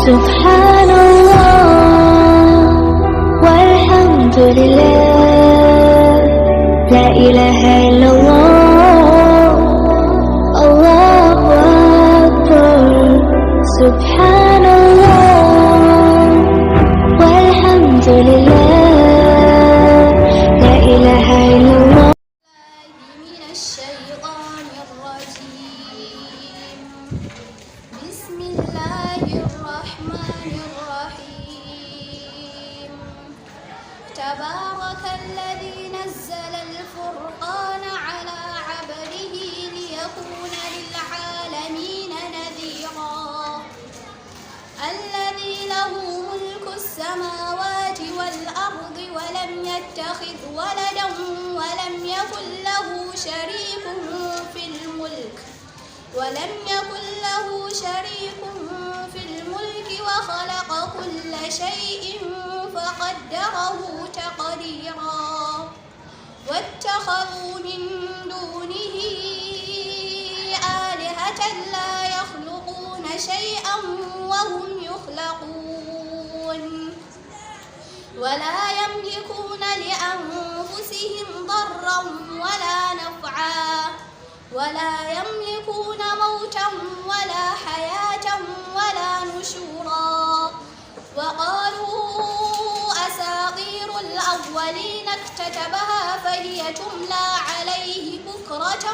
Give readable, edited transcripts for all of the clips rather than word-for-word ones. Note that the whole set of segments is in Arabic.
سبحان الله والحمد لله لا إله إلا الله الله أكبر سبحان الله والحمد لله لا إله إلا الله. من الشيطان الرجيم بسم الله الرحمن الرحيم تبارك الذي نزل الفرقان على عبده ليكون للعالمين نذيرا الذي له ملك السماوات والأرض ولم يتخذ ولدا ولم يكن له شريك في الملك وخلق كل شيء فقدره تقديرا واتخذوا من دونه آلهة لا يخلقون شيئا وهم يخلقون ولا يملكون لأنفسهم ضرا ولا نفعا ولا يملكون موتا ولا حياة ولا نشورا وقالوا أساطير الأولين اكتتبها فهي تملى عليه بكرة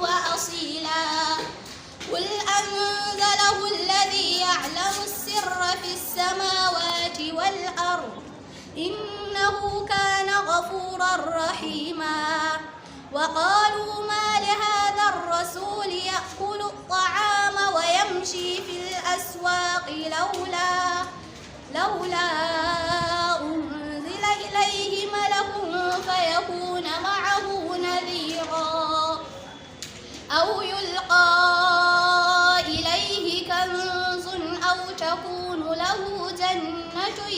وأصيلا قل أنزله الذي يعلم السر في السماوات والأرض إنه كان غفورا رحيما وقالوا ما لهذا الرسول يأكل الطعام ويمشي في الأسواق لولا أنزل إليه ملك فيكون معه نذيرا أو يلقى إليه كنز أو تكون له جنة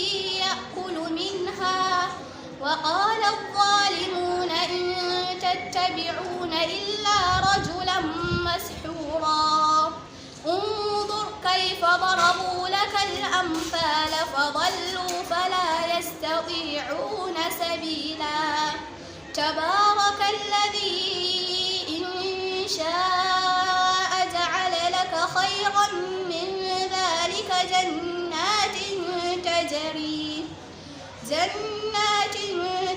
يأكل منها وقال الظالمون إن تتبعون إلا رجلا مسحورا انظر كيف ضربوا لك الأمثال فضلوا فلا يستطيعون سبيلا تبارك الذي إن شاء جعل لك خيرا من ذلك جنات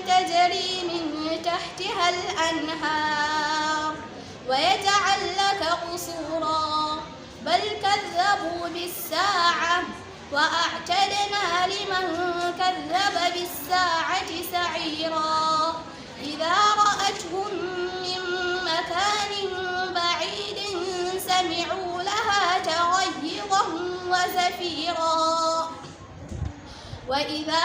تجري من تحتها الأنهار ويجعل لك قصورا بل كذبوا بالساعة وأعتدنا لمن كذب بالساعة سعيرا إذا رأتهم من مكان بعيد سمعوا لها تغيظا وزفيرا وإذا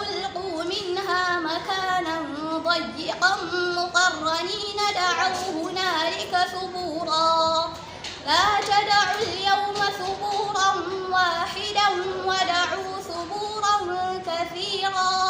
ألقوا منها مكانا ضيقا مقرنين دعوا هنالك ثبورا لا تدعوا اليوم ثبورا واحدا ودعوا ثبورا كثيرا